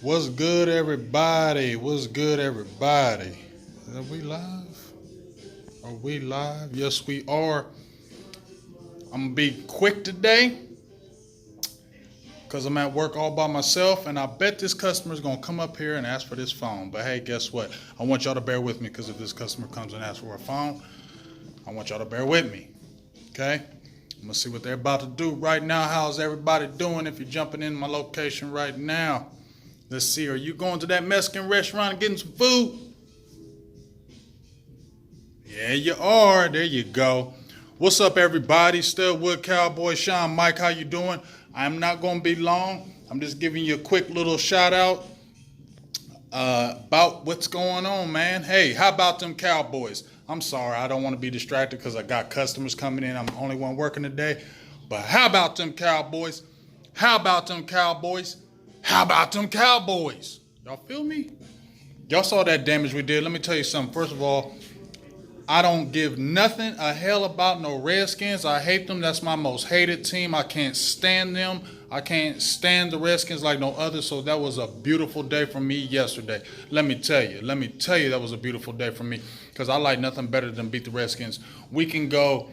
What's good, everybody? What's good, everybody? Are we live? Are we live? Yes, we are. I'm gonna be quick today because I'm at work all by myself, and I bet this customer's gonna come up here and ask for this phone. But hey, guess what? I want y'all to bear with me because if this customer comes and asks for a phone, I want y'all to bear with me. Okay? I'm gonna see what they're about to do right now. How's everybody doing? If you're jumping in my location right now, let's see. Are you going to that Mexican restaurant and getting some food? Yeah, you are. There you go. What's up, everybody? Studwood Cowboy Sean Mike, how you doing? I'm not going to be long. I'm just giving you a quick little shout out about what's going on, man. Hey, how about them Cowboys? I'm sorry, I don't want to be distracted because I got customers coming in. I'm the only one working today. But how about them Cowboys? How about them Cowboys? How about them Cowboys? Y'all feel me? Y'all saw that damage we did. Let me tell you something. First of all, I don't give nothing a hell about no Redskins. I hate them. That's my most hated team. I can't stand them. I can't stand the Redskins like no other. So that was a beautiful day for me yesterday. Let me tell you that was a beautiful day for me because I like nothing better than beat the Redskins. We can go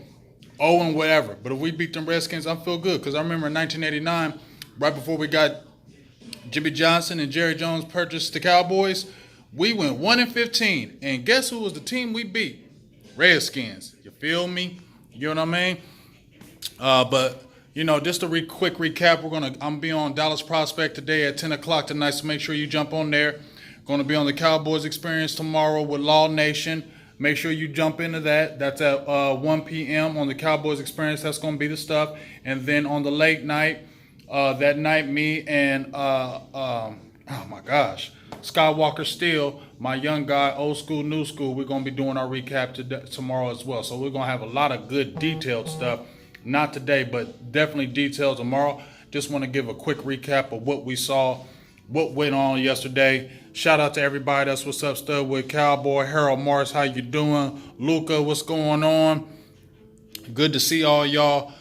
0 and whatever, but if we beat them Redskins, I feel good because I remember in 1989, right before we got Jimmy Johnson and Jerry Jones purchased the Cowboys, we went 1 and 15, and guess who was the team we beat? Redskins. You feel me? You know what I mean? But just a quick recap. I'm gonna be on Dallas Prospect today at 10 o'clock tonight. So make sure you jump on there. Going to be on the Cowboys Experience tomorrow with Law Nation. Make sure you jump into that. That's at 1 p.m. on the Cowboys Experience. That's going to be the stuff. And then on the late night, that night, me and oh my gosh, Skywalker Steele, my young guy, old school, new school, we're going to be doing our recap tomorrow as well. So we're going to have a lot of good detailed stuff. Not today, but definitely detailed tomorrow. Just want to give a quick recap of what we saw, what went on yesterday. Shout out to everybody. That's what's up, Studwood Cowboy. Harold Morris, how you doing? Luca, what's going on? Good to see all y'all.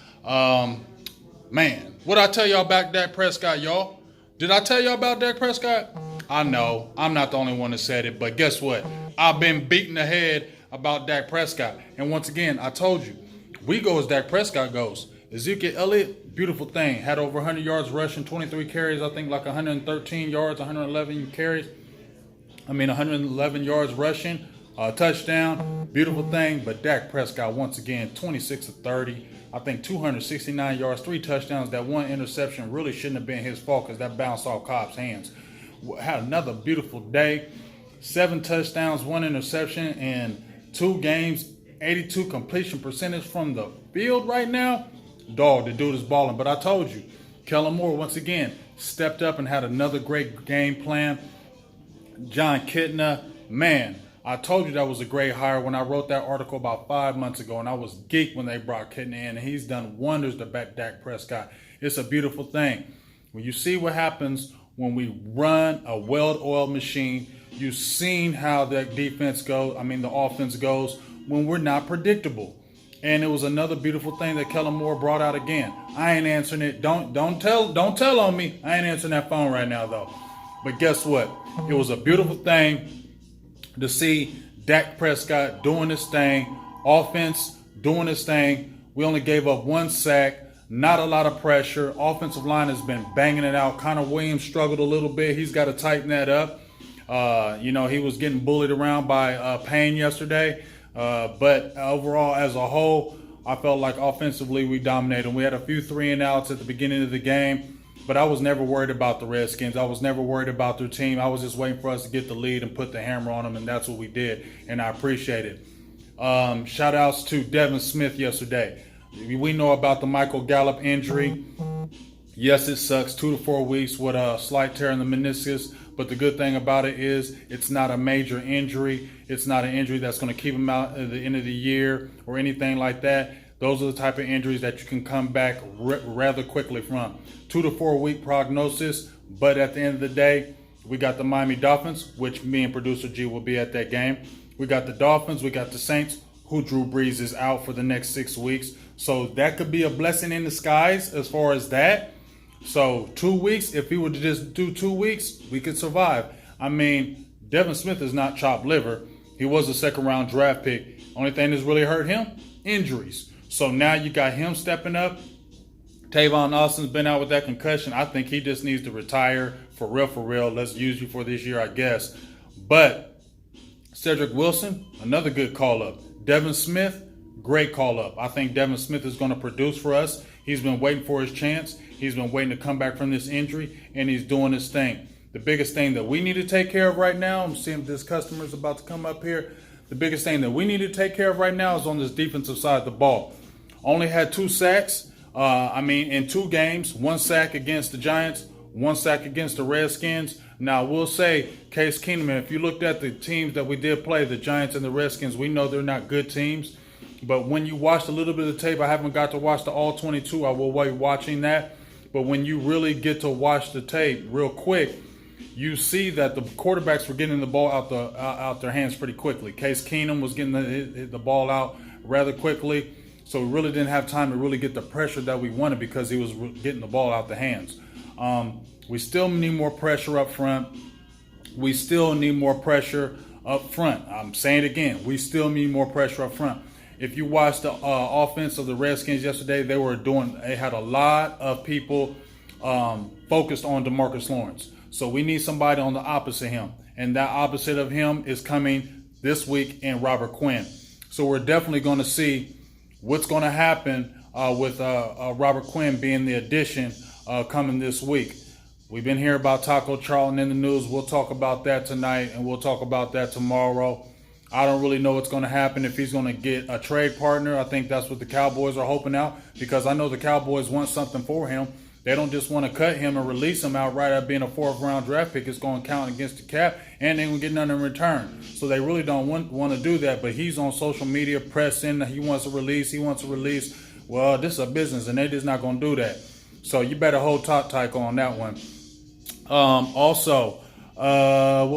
Man, what I tell y'all about Dak Prescott, y'all? Did I tell y'all about Dak Prescott? I know. I'm not the only one that said it, but guess what? I've been beating the head about Dak Prescott. And once again, I told you, we go as Dak Prescott goes. Ezekiel Elliott, beautiful thing. Had over 100 yards rushing, 23 carries, I think like 113 yards, 111 carries. 111 yards rushing, touchdown, beautiful thing. But Dak Prescott, once again, 26 of 30. I think 269 yards, 3 touchdowns. That one interception really shouldn't have been his fault because that bounced off Cobb's hands. Had another beautiful day. 7 touchdowns, 1 interception in 2 games. 82 completion percentage from the field right now. Dog, the dude is balling. But I told you, Kellen Moore, once again, stepped up and had another great game plan. John Kitna, man, I told you that was a great hire when I wrote that article about 5 months ago, and I was geeked when they brought Kitna in, and he's done wonders to back Dak Prescott. It's a beautiful thing. When you see what happens when we run a well-oiled machine, you've seen how that defense goes, the offense goes when we're not predictable. And it was another beautiful thing that Kellen Moore brought out again. I ain't answering it. Don't tell on me. I ain't answering that phone right now though. But guess what? It was a beautiful thing to see Dak Prescott doing his thing, offense doing his thing. We only gave up 1 sack, not a lot of pressure. Offensive line has been banging it out. Connor Williams struggled a little bit. He's got to tighten that up. He was getting bullied around by Payne yesterday. But overall, as a whole, I felt like offensively we dominated. We had a few 3-and-outs at the beginning of the game. But I was never worried about the Redskins. I was never worried about their team. I was just waiting for us to get the lead and put the hammer on them, and that's what we did, and I appreciate it. Shout outs to Devin Smith yesterday. We know about the Michael Gallup injury. Yes, it sucks, 2 to 4 weeks with a slight tear in the meniscus, but the good thing about it is it's not a major injury. It's not an injury that's going to keep him out at the end of the year or anything like that. Those are the type of injuries that you can come back rather quickly from. 2 to 4 week prognosis, but at the end of the day, we got the Miami Dolphins, which me and producer G will be at that game. We got the Dolphins, we got the Saints, who Drew Brees is out for the next 6 weeks. So that could be a blessing in disguise as far as that. So 2 weeks, if he were to just do 2 weeks, we could survive. I mean, Devin Smith is not chopped liver. He was a second-round draft pick. Only thing that's really hurt him, injuries. So now you got him stepping up. Tavon Austin's been out with that concussion. I think he just needs to retire for real, for real. Let's use you for this year, I guess. But Cedric Wilson, another good call-up. Devin Smith, great call-up. I think Devin Smith is going to produce for us. He's been waiting for his chance. He's been waiting to come back from this injury, and he's doing his thing. The biggest thing that we need to take care of right now, I'm seeing this customer's about to come up here. The biggest thing that we need to take care of right now is on this defensive side of the ball. Only had 2 sacks. In 2 games, 1 sack against the Giants, 1 sack against the Redskins. Now, we'll say, Case Keenum, if you looked at the teams that we did play, the Giants and the Redskins, we know they're not good teams. But when you watched a little bit of the tape, I haven't got to watch the all 22. I will be watching that. But when you really get to watch the tape real quick, you see that the quarterbacks were getting the ball out their hands pretty quickly. Case Keenum was getting the ball out rather quickly. So we really didn't have time to really get the pressure that we wanted because he was getting the ball out the hands. We still need more pressure up front. We still need more pressure up front. I'm saying it again. We still need more pressure up front. If you watched the offense of the Redskins yesterday, they had a lot of people focused on DeMarcus Lawrence. So we need somebody on the opposite of him. And that opposite of him is coming this week in Robert Quinn. So we're definitely going to see what's going to happen with Robert Quinn being the addition coming this week. We've been hearing about Taco Charlton in the news. We'll talk about that tonight, and we'll talk about that tomorrow. I don't really know what's going to happen if he's going to get a trade partner. I think that's what the Cowboys are hoping out because I know the Cowboys want something for him. They don't just want to cut him and release him outright at being a 4th-round draft pick. It's going to count against the cap, and they're going to get nothing in return. So they really don't want to do that, but he's on social media pressing. He wants a release. Well, this is a business, and they're just not going to do that. So you better hold tight on that one. What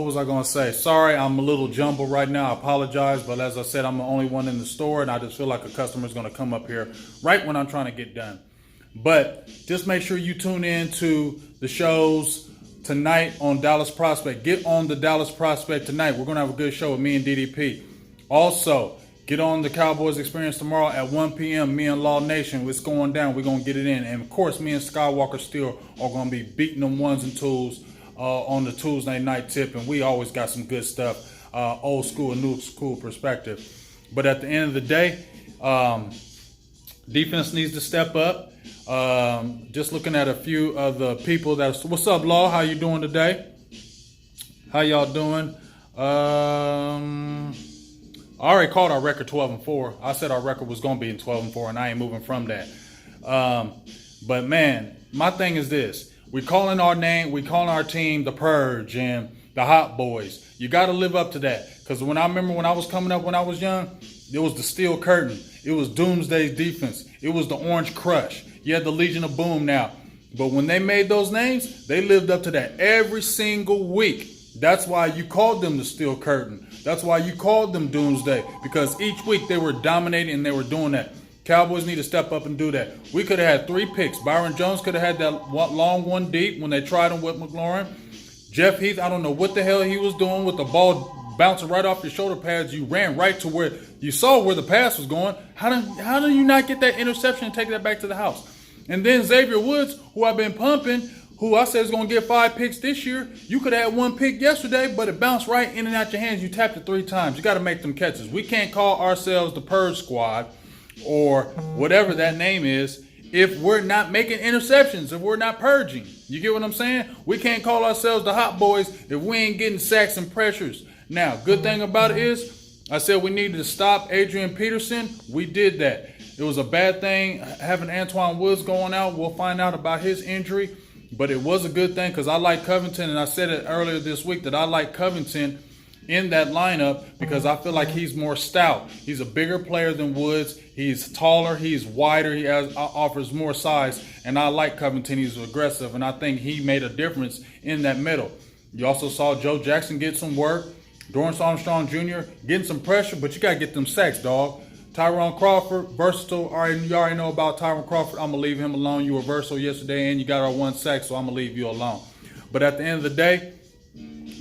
was I going to say? Sorry, I'm a little jumbled right now. I apologize, but as I said, I'm the only one in the store, and I just feel like a customer is going to come up here right when I'm trying to get done. But just make sure you tune in to the shows tonight on Dallas Prospect. Get on the Dallas Prospect tonight. We're going to have a good show with me and DDP. Also, get on the Cowboys Experience tomorrow at 1 p.m. Me and Law Nation. It's going down. We're going to get it in. And, of course, me and Skywalker Steel are going to be beating them ones and twos on the Tuesday night tip. And we always got some good stuff, old school and new school perspective. But at the end of the day, defense needs to step up. Just looking at a few of the people what's up, Law? How you doing today? How y'all doing? I already called our record 12-4. I said our record was going to be in 12-4, and I ain't moving from that. But man, my thing is this. We calling our name, we calling our team the Purge and the Hot Boys. You got to live up to that. Because when I was coming up when I was young, it was the Steel Curtain. It was Doomsday's defense. It was the Orange Crush. You had the Legion of Boom now. But when they made those names, they lived up to that every single week. That's why you called them the Steel Curtain. That's why you called them Doomsday. Because each week they were dominating and they were doing that. Cowboys need to step up and do that. We could have had 3 picks. Byron Jones could have had that long one deep when they tried him with McLaurin. Jeff Heath, I don't know what the hell he was doing with the ball bouncing right off your shoulder pads. You ran right to where you saw where the pass was going. How do you not get that interception and take that back to the house? And then Xavier Woods, who I've been pumping, who I said is going to get 5 picks this year. You could have had 1 pick yesterday, but it bounced right in and out your hands. You tapped it 3 times. You got to make them catches. We can't call ourselves the Purge Squad or whatever that name is if we're not making interceptions, if we're not purging. You get what I'm saying? We can't call ourselves the Hot Boys if we ain't getting sacks and pressures. Now, good thing about it is I said we needed to stop Adrian Peterson. We did that. It was a bad thing having Antoine Woods going out. We'll find out about his injury. But it was a good thing because I like Covington, and I said it earlier this week that I like Covington in that lineup because I feel like he's more stout. He's a bigger player than Woods. He's taller. He's wider. He offers more size, and I like Covington. He's aggressive, and I think he made a difference in that middle. You also saw Joe Jackson get some work. Dorrance Armstrong Jr. getting some pressure, but you got to get them sacks, dog. Tyrone Crawford, versatile. You already know about Tyrone Crawford. I'm going to leave him alone. You were versatile yesterday, and you got our 1 sack, so I'm going to leave you alone. But at the end of the day,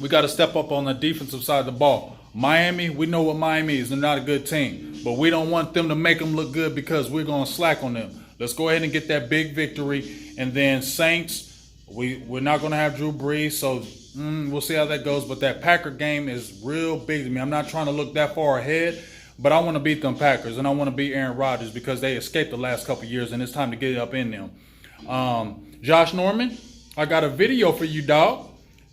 we got to step up on the defensive side of the ball. Miami, we know what Miami is. They're not a good team. But we don't want them to make them look good because we're going to slack on them. Let's go ahead and get that big victory. And then Saints, we're not going to have Drew Brees, so we'll see how that goes. But that Packer game is real big to me. I'm not trying to look that far ahead, but I want to beat them Packers, and I want to beat Aaron Rodgers because they escaped the last couple of years, and it's time to get it up in them. Josh Norman, I got a video for you, dog.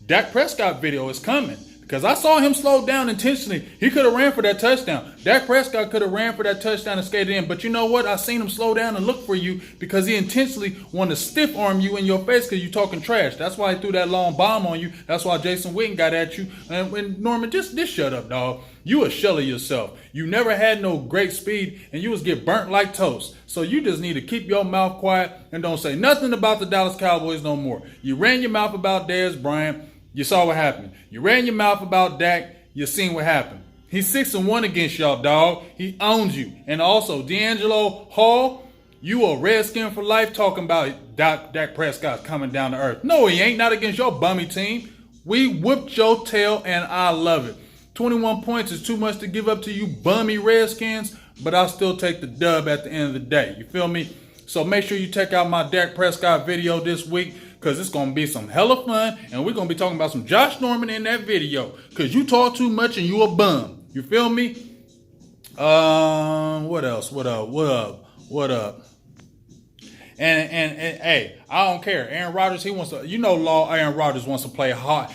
Dak Prescott video is coming because I saw him slow down intentionally. He could have ran for that touchdown. Dak Prescott could have ran for that touchdown and skated in. But you know what? I seen him slow down and look for you because he intentionally wanted to stiff arm you in your face because you talking trash. That's why he threw that long bomb on you. That's why Jason Witten got at you. And Norman, just shut up, dog. You a shell of yourself. You never had no great speed, and you was get burnt like toast. So you just need to keep your mouth quiet and don't say nothing about the Dallas Cowboys no more. You ran your mouth about Dez Bryant. You saw what happened. You ran your mouth about Dak. You seen what happened. He's 6-1 against y'all, dog. He owns you. And also, D'Angelo Hall, you a Redskin for life talking about Dak Prescott coming down to earth. No, he ain't. Not against your bummy team. We whooped your tail, and I love it. 21 points is too much to give up to you bummy Redskins, but I'll still take the dub at the end of the day. You feel me? So make sure you check out my Dak Prescott video this week because it's going to be some hella fun, and we're going to be talking about some Josh Norman in that video because you talk too much and you a bum. You feel me? What else? What up? And hey, I don't care. Aaron Rodgers, he wants to, Aaron Rodgers wants to play hot.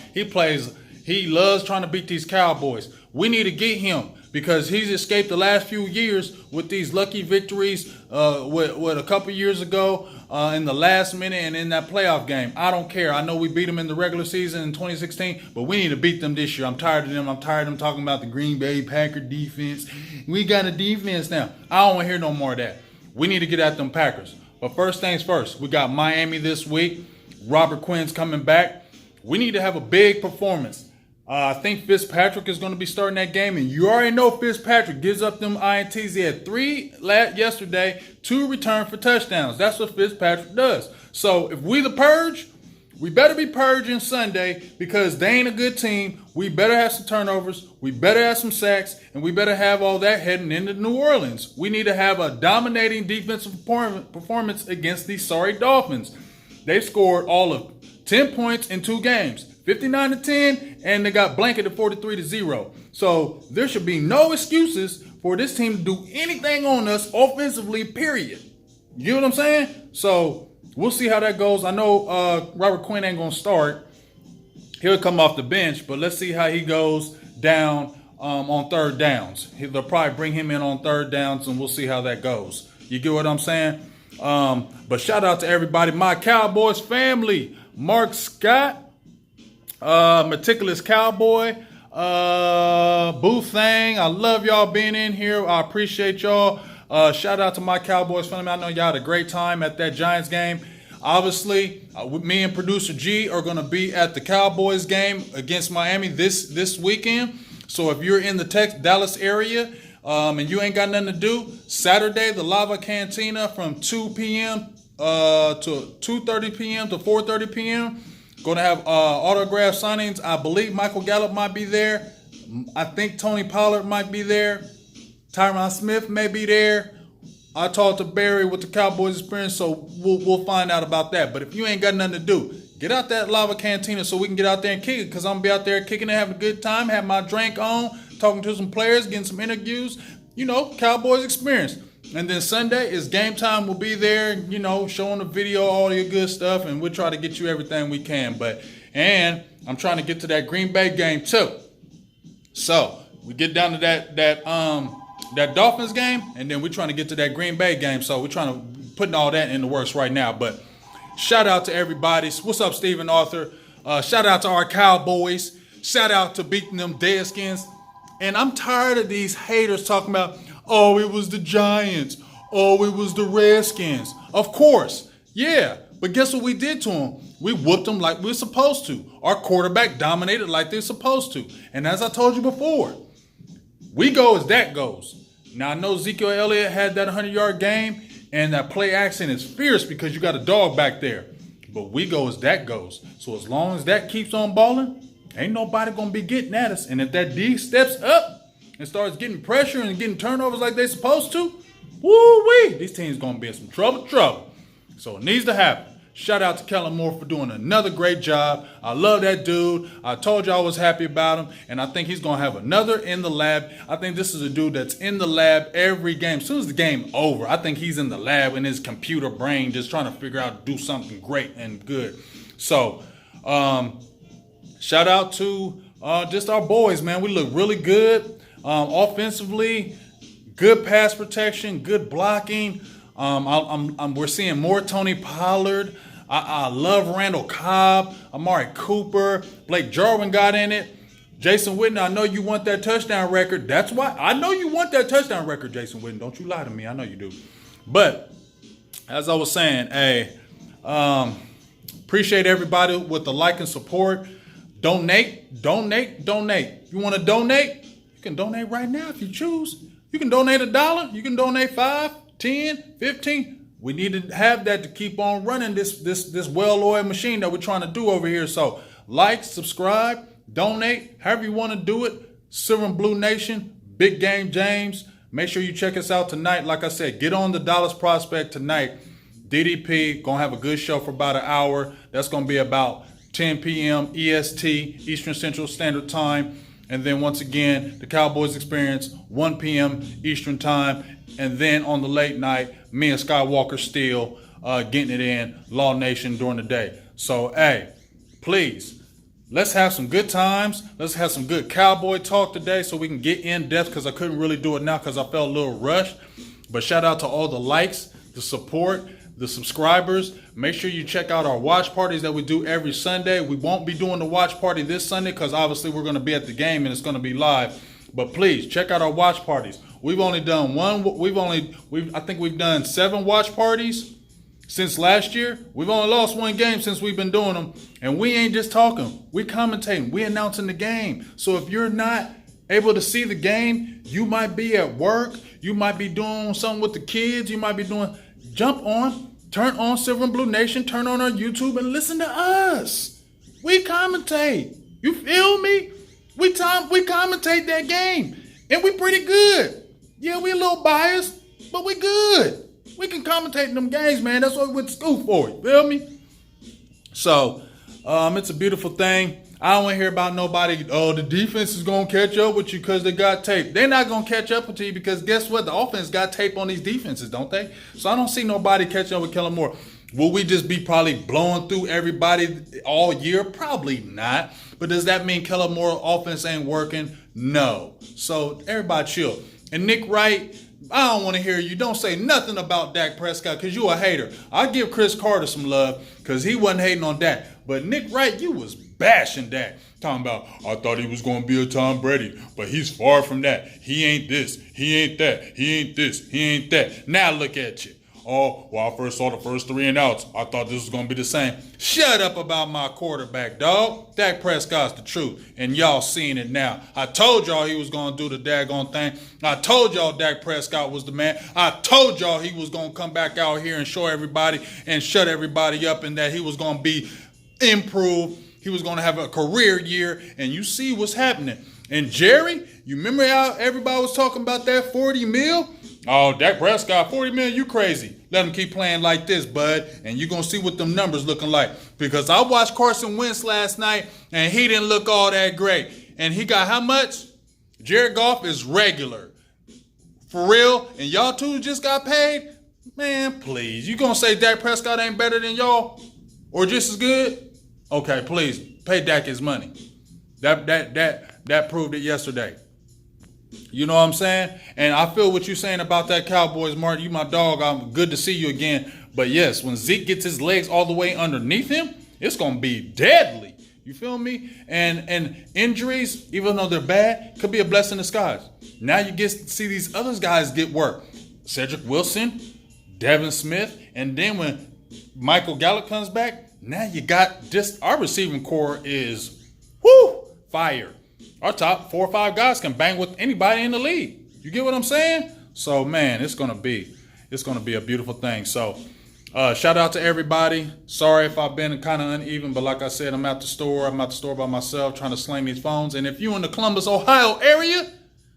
He loves trying to beat these Cowboys. We need to get him because he's escaped the last few years with these lucky victories with a couple years ago in the last minute and in that playoff game. I don't care. I know we beat them in the regular season in 2016, but we need to beat them this year. I'm tired of them. I'm tired of them talking about the Green Bay Packer defense. We got a defense now. I don't want to hear no more of that. We need to get at them Packers. But first things first, we got Miami this week. Robert Quinn's coming back. We need to have a big performance. I think Fitzpatrick is going to be starting that game, and you already know Fitzpatrick gives up them INTs. He had 3 yesterday, 2 return for touchdowns. That's what Fitzpatrick does. So if we the purge, we better be purging Sunday because they ain't a good team. We better have some turnovers. We better have some sacks, and we better have all that heading into New Orleans. We need to have a dominating defensive performance against these sorry Dolphins. They scored all of 10 points in 2 games. 59-10, and they got blanketed 43-0. So there should be no excuses for this team to do anything on us offensively, period. You know what I'm saying? So we'll see how that goes. I know Robert Quinn ain't going to start. He'll come off the bench, but let's see how he goes down on third downs. They'll probably bring him in on third downs, and we'll see how that goes. You get what I'm saying? But shout out to everybody. My Cowboys family. Mark Scott. Meticulous Cowboy, Boo Thang. I love y'all being in here. I appreciate y'all. Shout out to my Cowboys family. I know y'all had a great time at that Giants game. Obviously, me and producer G are going to be at the Cowboys game against Miami this weekend. So if you're in the Dallas area and you ain't got nothing to do, Saturday, the Lava Cantina from 2 p.m. To 2:30 p.m. to 4:30 p.m. Going to have autograph signings. I believe Michael Gallup might be there. I think Tony Pollard might be there. Tyron Smith may be there. I talked to Barry with the Cowboys experience, so we'll find out about that. But if you ain't got nothing to do, get out that Lava Cantina so we can get out there and kick it because I'm going to be out there kicking and having a good time, have my drink on, talking to some players, getting some interviews. Cowboys experience. And then Sunday is game time. We'll be there, showing the video, all your good stuff, and we'll try to get you everything we can. And I'm trying to get to that Green Bay game too. So we get down to that Dolphins game, and then we're trying to get to that Green Bay game. So we're trying to putting all that in the works right now. But shout out to everybody. What's up, Stephen Arthur? Shout out to our Cowboys. Shout out to beating them Redskins. And I'm tired of these haters talking about, oh, it was the Giants. Oh, it was the Redskins. Of course, yeah. But guess what we did to them? We whooped them like we're supposed to. Our quarterback dominated like they're supposed to. And as I told you before, we go as that goes. Now, I know Ezekiel Elliott had that 100-yard game, and that play action is fierce because you got a dog back there. But we go as Dak goes. So as long as Dak keeps on balling, ain't nobody going to be getting at us. And if that D steps up and starts getting pressure and getting turnovers like they're supposed to, woo-wee, these teams going to be in some trouble. So it needs to happen. Shout out to Kellen Moore for doing another great job. I love that dude. I told you I was happy about him, and I think he's going to have another in the lab. I think this is a dude that's in the lab every game. As soon as the game over, I think he's in the lab in his computer brain just trying to figure out to do something great and good. So, shout out to just our boys, man. We look really good offensively, good pass protection, good blocking. We're seeing more Tony Pollard. I love Randall Cobb, Amari Cooper, Blake Jarwin got in it. Jason Witten, I know you want that touchdown record. That's why I know you want that touchdown record, Jason Witten. Don't you lie to me. I know you do. But as I was saying, appreciate everybody with the like and support. Donate. You want to donate? You can donate right now if you choose. You can donate $1. You can donate $5, $10, $15. We need to have that to keep on running this well-oiled machine that we're trying to do over here. So like, subscribe, donate, however you want to do it. Silver and Blue Nation, Big Game James. Make sure you check us out tonight. Like I said, get on the Dallas Prospect tonight. DDP, going to have a good show for about an hour. That's going to be about 10 p.m. EST, Eastern Central Standard Time. And then once again, the Cowboys Experience, 1 p.m. Eastern Time. And then on the late night, me and Skywalker Steele getting it in, Law Nation during the day. So, hey, please, let's have some good times. Let's have some good Cowboy talk today so we can get in depth because I couldn't really do it now because I felt a little rushed. But shout out to all the likes, the support, the subscribers. Make sure you check out our watch parties that we do every Sunday. We won't be doing the watch party this Sunday because obviously we're going to be at the game and it's going to be live. But please check out our watch parties. We've only done one. I think we've done 7 watch parties since last year. We've only lost 1 game since we've been doing them. And we ain't just talking. We commentating. We announcing the game. So if you're not able to see the game, you might be at work. You might be doing something with the kids. You might be doing, jump on, turn on Silver and Blue Nation, turn on our YouTube and listen to us. We commentate. You feel me? We commentate that game. And we pretty good. Yeah, we a little biased, but we good. We can commentate in them games, man. That's what we went to school for. You feel me? So, it's a beautiful thing. I don't want to hear about nobody, the defense is going to catch up with you because they got tape. They're not going to catch up with you because guess what? The offense got tape on these defenses, don't they? So I don't see nobody catching up with Kellen Moore. Will we just be probably blowing through everybody all year? Probably not. But does that mean Kellen Moore offense ain't working? No. So everybody chill. And Nick Wright, I don't want to hear you. Don't say nothing about Dak Prescott because you a hater. I give Chris Carter some love because he wasn't hating on Dak. But Nick Wright, you was bashing Dak. Talking about, I thought he was going to be a Tom Brady, but he's far from that. He ain't this. He ain't that. He ain't this. He ain't that. Now look at you. Oh, well, I first saw the first 3 and outs. I thought this was going to be the same. Shut up about my quarterback, dog. Dak Prescott's the truth, and y'all seeing it now. I told y'all he was going to do the daggone thing. I told y'all Dak Prescott was the man. I told y'all he was going to come back out here and show everybody and shut everybody up and that he was going to be improved. He was going to have a career year, and you see what's happening. And Jerry, you remember how everybody was talking about that 40 mil? Oh, Dak Prescott, 40 million, you crazy. Let him keep playing like this, bud, and you're going to see what them numbers looking like. Because I watched Carson Wentz last night, and he didn't look all that great. And he got how much? Jared Goff is regular. For real? And y'all two just got paid? Man, please. You going to say Dak Prescott ain't better than y'all? Or just as good? Okay, please, pay Dak his money. That proved it yesterday. You know what I'm saying? And I feel what you're saying about that Cowboys, Martin. You my dog. I'm good to see you again. But yes, when Zeke gets his legs all the way underneath him, it's going to be deadly. You feel me? And injuries, even though they're bad, could be a blessing in disguise. Now you get to see these other guys get work. Cedric Wilson, Devin Smith, and then when Michael Gallup comes back, now you got just our receiving core is fire. Our top 4 or 5 guys can bang with anybody in the league. You get what I'm saying? So man, it's gonna be a beautiful thing. So shout out to everybody. Sorry if I've been kind of uneven, but like I said, I'm at the store. I'm at the store by myself trying to sling these phones. And if you in the Columbus, Ohio area,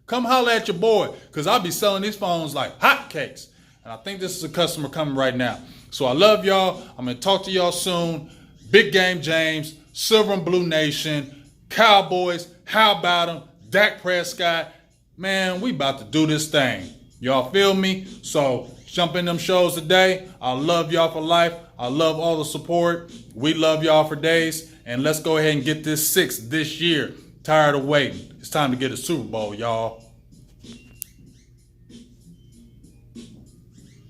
come holler at your boy, because I'll be selling these phones like hotcakes. And I think this is a customer coming right now. So I love y'all. I'm going to talk to y'all soon. Big Game James, Silver and Blue Nation, Cowboys, how about them? Dak Prescott. Man, we about to do this thing. Y'all feel me? So jump in them shows today. I love y'all for life. I love all the support. We love y'all for days. And let's go ahead and get this 6th this year. Tired of waiting. It's time to get a Super Bowl, y'all.